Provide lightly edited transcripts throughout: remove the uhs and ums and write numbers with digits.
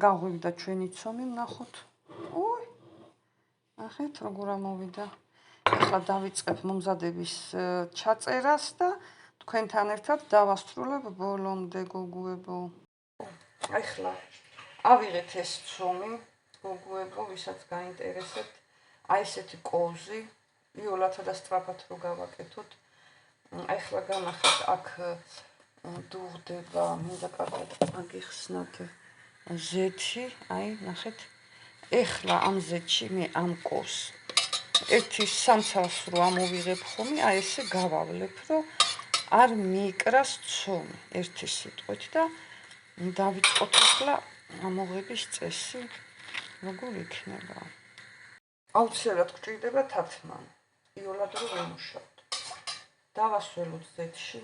გაღვივდა ჩვენი ცომი, ვნახოთ. უი. ნახეთ როგორ ამოვიდა. ახლა დავიწყებ მომზადების ჩაწერას და თქვენთან ერთად დავასრულებ ბოლომდე გოგუებო. ახლა ავიღეთ ეს ცომი, გოგუებო, ვისაც გაინტერესებთ. აი ესეთი კოვზი, იოლათა და სწრაფად რო გავაკეთოთ. ახლა განახეთ აქ დუღდება, მინდა კარგად აგიხსნათ ზეთი, აი ნახეთ. ახლა ამ ზეთში მე ამ კოვს ერთი სამცავს რო ამოვიღებ ხოლმე, აი ესე გავავლებ, რომ არ მიიკრას ცომი ერთი სიტყვით და დავიწყოთ ახლა ამოღების წესი, როგორ იქნება. აუცილებლად გვჭირდება თათმანი. იოლად რო ვიმუშავოთ. დავასველოთ ზეთში.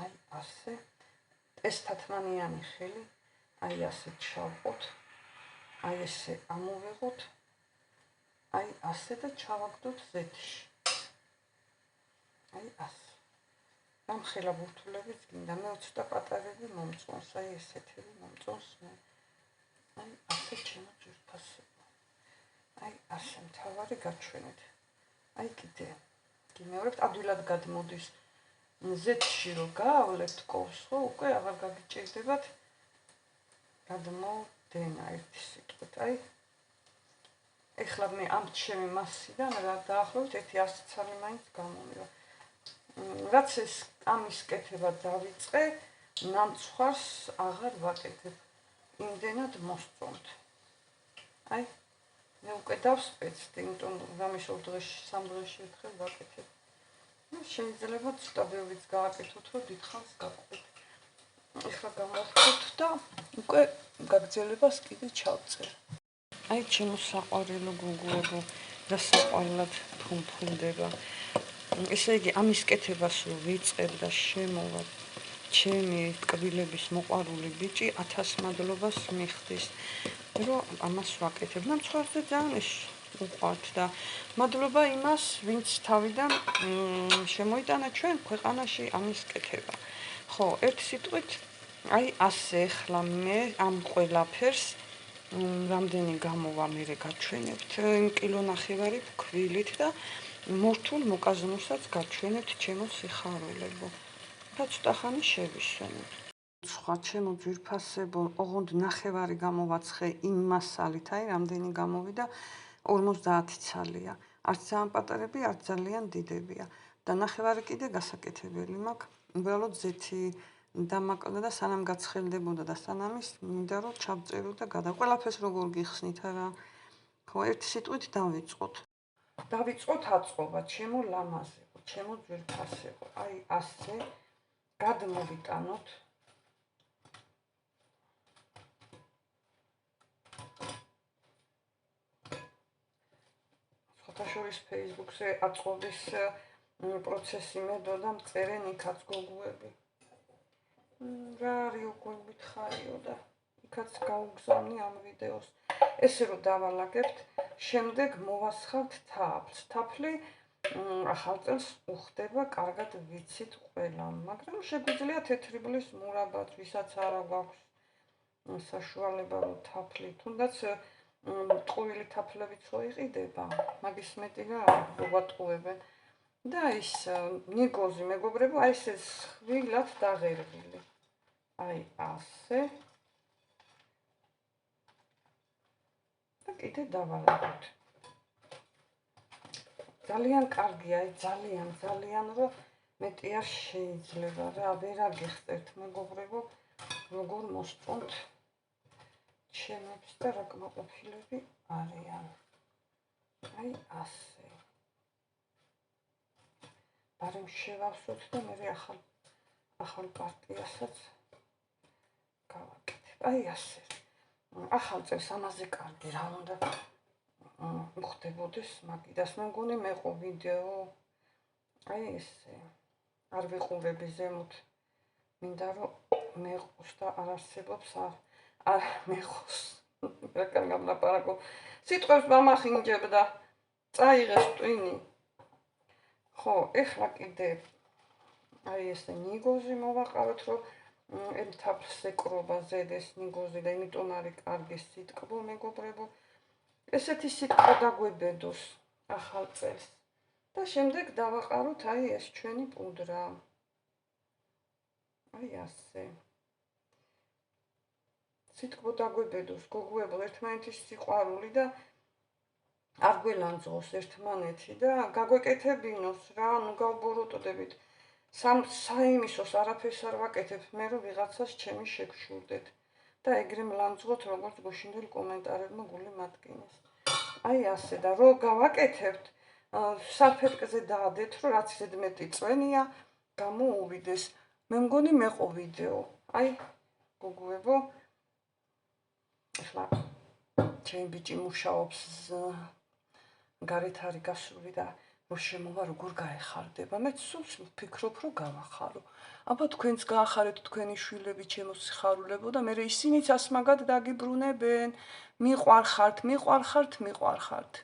აი ასე. ეს თათმანიანი ხელი, აი ასე ჩავყოთ. აი ესე ამოვიღოთ. აი ასე და ჩავაგდოთ ზეთში. აი ასე. ამ ხელა ბურთულებით გინდა მე ცოტა პატარები მომწონს, აი ესეთები მომწონს მე. აი ასე ჩემო ძვირფასებო. აი ასე მთავარი გაჩვენეთ. აი კიდე. გიმეორებთ ადვილად გადმოდის. ზეთში რო გაავლებთ კოვს, ხო, უკვე აღარ გაგიჭირდებათ გადმოდენა ერთი სიტყვით. აი ეხლა მე ამ ჩემი მასიდან რა დაახლოებით 100 ცალი მაინც გამომივა. რაც ეს ამის კეთება დავიწყე, ნამცხვარს აღარ ვაკეთებ. იმდენად მოსწონთ. აი მე უკვე დავსპეცდი, იმიტომ გამიშოვ დღეში, 3 დღეში ერთხელ ვაკეთებ. შეიძლება ცოტა ბევრიც გააკეთოთ, რომ დიდხანს გაყვეთ. ეხლა გამოვხდით და უკვე გაგრძელებას კიდე ჩავწერ. აი ჩემო საყვარელო გოგუებო, და საყვარლად ფუმფუნდება. ესე იგი ამის კეთებას რო ვიწყებ და შემოვა ჩემი კბილების მოყვარული ბიჭი 1000 მადლობას მიხდის, რომ ამას ვაკეთებ. ნამცხვარზე ძალიან ეს უყვართ და მადლობა იმას, ვინც თავიდან შემოიტანა ჩვენ ქვეყანაში ამის კეთება. ხო, ერთი სიტყვით, აი ასე ახლა მე ამ ყველაფერს რამდენი გამოვა მერე გაჩვენებთ, კილონახევარი ფქვილით და მორთულ მოკაზნუსაც გაჩვენებთ ჩემო სიხარულებო. და ცოტა ხანი შევისვენებ. სხვა ჩემო ძვირფასებო, ოღონდ ნახევარი გამოვაცხე იმ მასალით, აი რამდენი გამოვიდა 50 ცალია. არც ძალიან პატარები, არც ძალიან დიდებია. და ნახევარი კიდე გასაკეთებელი მაქვს. უბრალოდ ზეთი დამაკლა და სანამ გაცხელდებოდა და სანამ ის მინდა რომ ჩავწერო და ყველაფერს როგორ გიხსნით არა. ხო, ერთი სიტყვით დავიწყოთ. დავიწყოთ აწყობა, ჩემო ლამაზებო, ჩემო ძვირფასებო. აი ასე გადმოვიტანოთ. შორის Facebook-ზე აწყობის პროცესი მედო და მწერენ იქაც გოგუები. რა არის უკვე მითხარიო და იქაც გაუგზავნი ამ ვიდეოს. ესე რომ დავალაგებთ, შემდეგ მოვასხავთ თაფლს. თაფლი ახალ წელს უხდება, კარგად ვიცით ყველამ, მაგრამ შეგვიძლია თეთრი ბლის მურაბაც, ვისაც არა გვაქვს საშუალება რომ თაფლი, თუნდაც ტყუილი თაფლებიც რო იყიდება, მაგის მეტი რა გვატყუებენ. და ის ნიგოზი მეგობრებო, აი ეს ხვილად დაღერგილი. აი ასე. და კიდე დავალაგოთ. ძალიან კარგია, აი ძალიან რომ მეტი არ შეიძლება რა, ვერ აგიხსენებთ მეგობრებო, როგორ მოსწონთ ჩემებს და რა კმაყოფილები არიან. აი ასე. ბარემ შევავსოთ და მე ახალ პარტიასაც გავაკეთებ. აი ასე. ახალ წელს ამაზე კარგი რა უნდა უხდებოდეს მაგიდას. მე მგონი მეყო ვიდეო. აი ესე. არ ვიყურები ზემოთ. მინდა რომ მეყოს და არ არსებობს არ მეყოს. რა კარგად ლაპარაკობ. სიტყვებს მამახინჯებ და წაიღეს ტვინი. ხო, ეხლა კიდე აი ესე ნიგოზი მოვაყავთ, რომ ემთაფლს ეკრობა ზედეს ნიგოზე და იმიტომ არის კარგი სიტყვა მეგობრებო. ესეთი სიტყვა დაგვებედოს ახალ წელს. და შემდეგ დავაყაროთ აი ეს ჩვენი პუდრა. აი ასე. სიტყვა დაგვებედოს გოგოებო ერთმანეთის სიყვარული და არ გველანძღოს ერთმანეთი და გაგვეკეთებინოს რა, ნუ გავბოროტდებით. საიმისოს არაფერს არ ვაკეთებ, მე რომ ვიღაცას ჩემი შეგშურდეთ და ეგრე მლანძღოთ როგორც გუშინდელ კომენტარებმა გული მატკინეს. აი ასე და რო გავაკეთებთ, საფეთკზე დაადეთ, რომ რაც ზედმეტი წვენია, გამოუვიდეს. მე მგონი მეყო ვიდეო. აი გოგოებო, ახლა ჩემი ბიჭი მუშაობს გარეთ არის გასული და რო შემოვა როგორ გაეხარდება. მე სულს ვფიქრობ რომ გავახარო. აბა თქვენც გაახარეთ თქვენი შვილები ჩემოსიხარულებო და მე ისინიც ასმაგად დაგიბრუნებენ. მიყვარხართ.